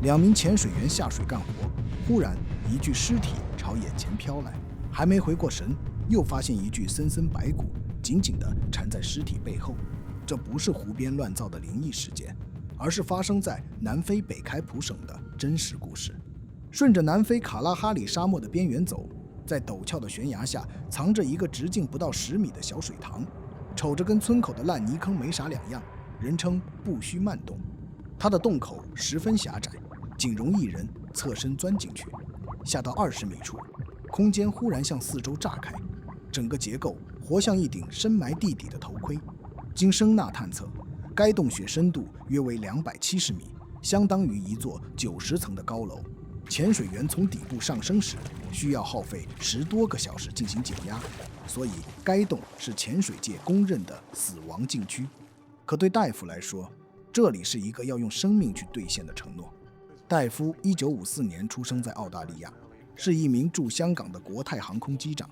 2名潜水员下水干活，忽然一具尸体朝眼前飘来，还没回过神，又发现一具森森白骨紧紧地缠在尸体背后。这不是胡编乱造的灵异事件，而是发生在南非北开普省的真实故事。顺着南非卡拉哈里沙漠的边缘走，在陡峭的悬崖下藏着一个直径不到10米的小水塘，瞅着跟村口的烂泥坑没啥两样，人称不须慢洞。它的洞口十分狭窄，仅容一人侧身钻进去。下到20米处，空间忽然向四周炸开，整个结构活像一顶深埋地底的头盔。经声呐探测，该洞穴深度约为270米，相当于一座90层的高楼。潜水员从底部上升时，需要耗费10多个小时进行减压，所以该洞是潜水界公认的死亡禁区。可对戴夫来说，这里是一个要用生命去兑现的承诺。戴夫1954年出生在澳大利亚，是一名驻香港的国泰航空机长。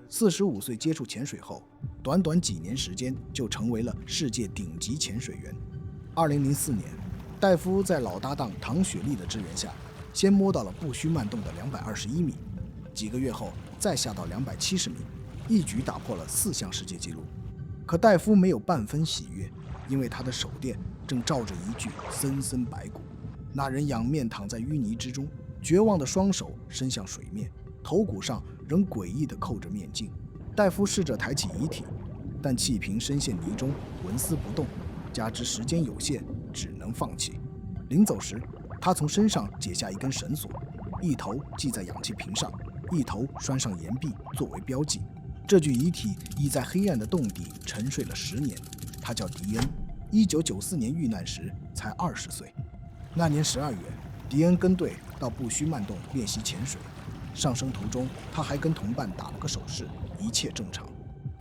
45岁接触潜水后，短短几年时间就成为了世界顶级潜水员。2004年，戴夫在老搭档唐雪莉的支援下，先摸到了不须慢洞的221米，几个月后再下到270米，一举打破了4项世界纪录。可戴夫没有半分喜悦，因为他的手电正照着一具森森白骨。那人仰面躺在淤泥之中，绝望的双手伸向水面，头骨上仍诡异地扣着面镜。戴夫试着抬起遗体，但气瓶深陷泥中，纹丝不动，加之时间有限，只能放弃。临走时，他从身上解下一根绳索，一头系在氧气瓶上，一头拴上岩壁作为标记。这具遗体已在黑暗的洞底沉睡了10年。他叫迪恩，1994年遇难时才20岁。那年12月，迪恩跟队到不须慢洞练习潜水。上升途中，他还跟同伴打了个手势，一切正常。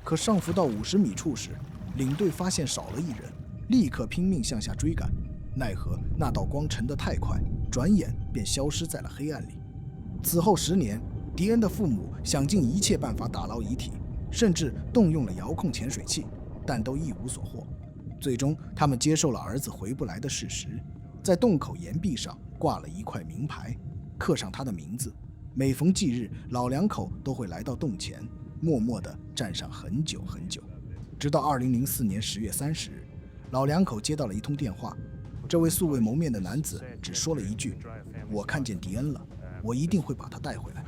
可上浮到50米处时，领队发现少了一人，立刻拼命向下追赶。奈何那道光沉得太快，转眼便消失在了黑暗里。此后10年，迪恩的父母想尽一切办法打捞遗体，甚至动用了遥控潜水器，但都一无所获。最终，他们接受了儿子回不来的事实，在洞口岩壁上挂了一块名牌，刻上他的名字。每逢忌日，老两口都会来到洞前，默默地站上很久很久。直到2004年10月30日，老两口接到了一通电话。这位素未谋面的男子只说了一句：“我看见迪恩了，我一定会把他带回来。”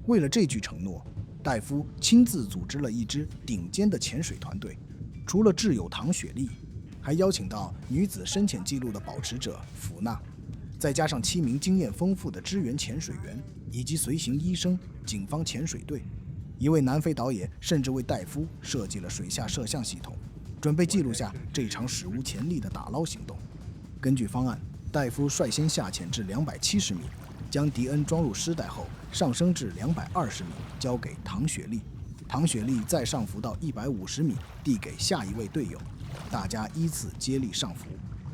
为了这句承诺，戴夫亲自组织了一支顶尖的潜水团队，除了挚友唐雪莉，还邀请到女子深潜纪录的保持者福娜，再加上7名经验丰富的支援潜水员以及随行医生、警方潜水队。一位南非导演甚至为戴夫设计了水下摄像系统，准备记录下这场史无前例的打捞行动。根据方案，戴夫率先下潜至270米，将迪恩装入尸袋后，上升至220米，交给唐雪莉。唐雪莉再上浮到150米，递给下一位队友。大家依次接力上浮，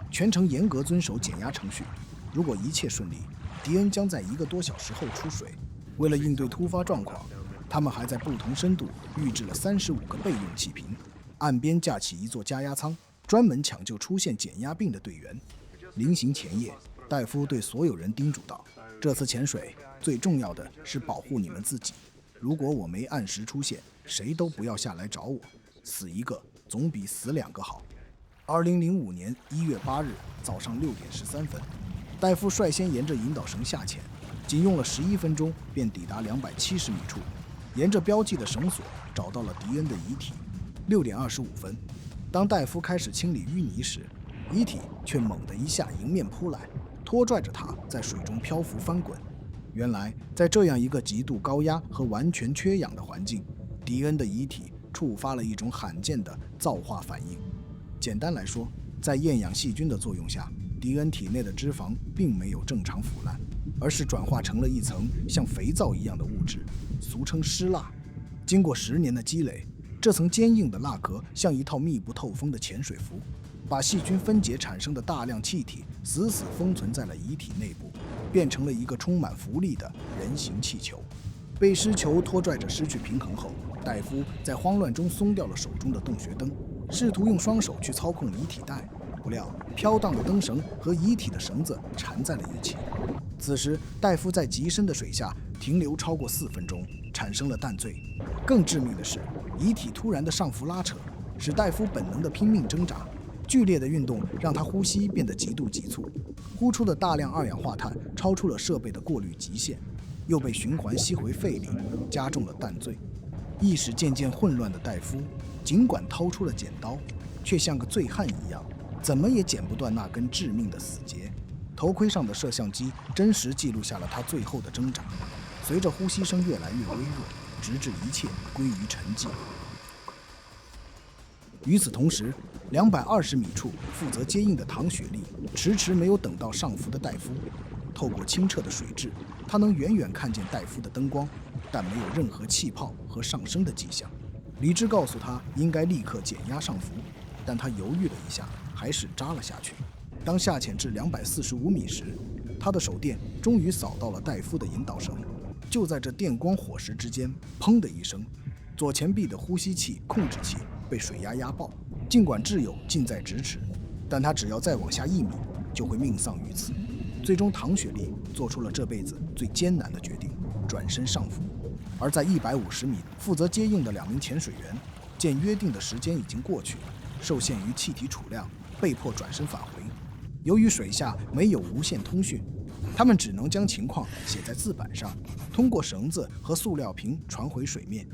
全程严格遵守减压程序。如果一切顺利，迪恩将在1个多小时后出水。为了应对突发状况，他们还在不同深度预制了35个备用气瓶，岸边架起一座加压舱，专门抢救出现减压病的队员。临行前夜，戴夫对所有人叮嘱道：“这次潜水最重要的是保护你们自己。如果我没按时出现，谁都不要下来找我，死一个总比死2个好。”2005年1月8日早上6点13分，戴夫率先沿着引导绳下潜，仅用了11分钟便抵达270米处，沿着标记的绳索找到了迪恩的遗体。6点25分，当戴夫开始清理淤泥时，遗体却猛地一下迎面扑来，拖拽着他在水中漂浮翻滚。原来，在这样一个极度高压和完全缺氧的环境，迪恩的遗体触发了一种罕见的皂化反应。简单来说，在厌氧细菌的作用下，迪恩体内的脂肪并没有正常腐烂，而是转化成了一层像肥皂一样的物质，俗称湿蜡。经过10年的积累，这层坚硬的蜡壳像一套密不透风的潜水服，把细菌分解产生的大量气体死死封存在了遗体内部，变成了一个充满浮力的人形气球。被尸球拖拽着失去平衡后，戴夫在慌乱中松掉了手中的洞穴灯，试图用双手去操控遗体带，不料飘荡的灯绳和遗体的绳子缠在了一起，此时，戴夫在极深的水下停留超过4分钟，产生了淡醉。更致命的是，遗体突然的上浮拉扯，使戴夫本能的拼命挣扎。剧烈的运动让他呼吸变得极度急促，呼出的大量二氧化碳超出了设备的过滤极限，又被循环吸回肺里，加重了淡醉。意识渐渐混乱的戴夫，尽管掏出了剪刀，却像个醉汉一样，怎么也剪不断那根致命的死结。头盔上的摄像机真实记录下了他最后的挣扎，随着呼吸声越来越微弱，直至一切归于沉寂。与此同时，220米处负责接应的唐雪莉迟迟没有等到上浮的戴夫。透过清澈的水质，他能远远看见戴夫的灯光，但没有任何气泡和上升的迹象。理智告诉他应该立刻减压上浮，但他犹豫了一下，还是扎了下去。当下潜至245米时，他的手电终于扫到了戴夫的引导绳。就在这电光火石之间，砰的一声，左前臂的呼吸器控制器被水压压爆。尽管挚友近在咫尺，但他只要再往下1米，就会命丧于此。最终，唐雪莉做出了这辈子最艰难的决定，转身上浮。而在150米负责接应的2名潜水员，见约定的时间已经过去，受限于气体储量，被迫转身返回。由于水下没有无线通讯，他们只能将情况写在字板上，通过绳子和塑料瓶传回水面。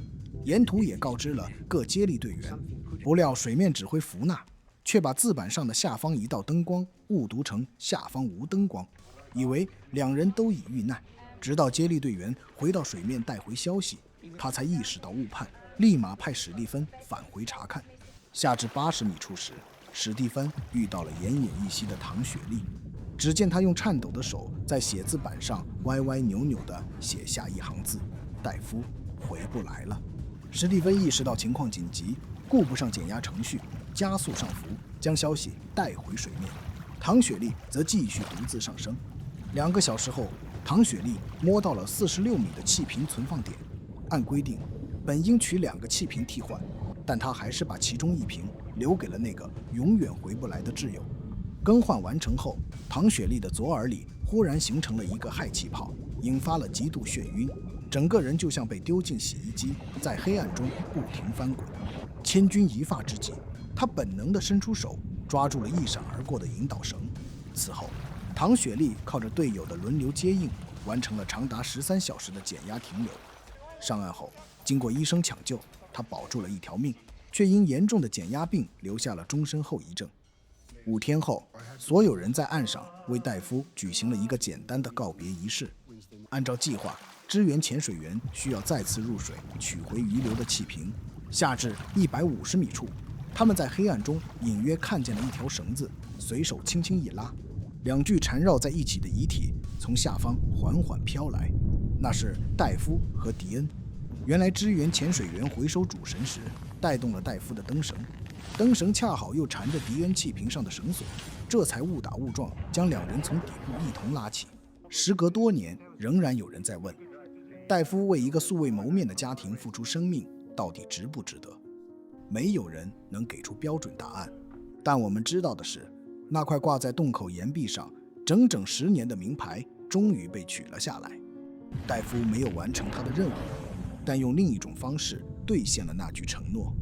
沿途也告知了各接力队员。不料水面指挥福纳却把字板上的下方一道灯光误读成下方无灯光，以为2人都已遇难。直到接力队员回到水面带回消息，他才意识到误判，立马派史蒂芬返回查看。下至80米处时，史蒂芬遇到了奄奄一息的唐雪莉。只见他用颤抖的手在写字板上歪歪扭扭地写下一行字：戴夫回不来了。史蒂芬意识到情况紧急，顾不上减压程序，加速上浮，将消息带回水面。唐雪莉则继续独自上升。2个小时后，唐雪莉摸到了46米的气瓶存放点。按规定，本应取2个气瓶替换，但他还是把其中1瓶留给了那个永远回不来的挚友。更换完成后，唐雪莉的左耳里忽然形成了一个氦气泡，引发了极度眩晕，整个人就像被丢进洗衣机，在黑暗中不停翻滚。千钧一发之际，他本能地伸出手，抓住了一闪而过的引导绳。此后，唐雪莉靠着队友的轮流接应，完成了长达13小时的减压停留。上岸后，经过医生抢救，他保住了一条命，却因严重的减压病留下了终身后遗症。5天后，所有人在岸上为戴夫举行了一个简单的告别仪式。按照计划，支援潜水员需要再次入水取回遗留的气瓶。下至150米处，他们在黑暗中隐约看见了一条绳子，随手轻轻一拉，2具缠绕在一起的遗体从下方缓缓飘来。那是戴夫和迪恩。原来支援潜水员回收主绳时带动了戴夫的灯绳，灯绳恰好又缠着迪恩气瓶上的绳索，这才误打误撞将2人从底部一同拉起。时隔多年，仍然有人在问，戴夫为一个素未谋面的家庭付出生命，到底值不值得？没有人能给出标准答案，但我们知道的是，那块挂在洞口岩壁上整整10年的名牌终于被取了下来。戴夫没有完成他的任务，但用另一种方式兑现了那句承诺。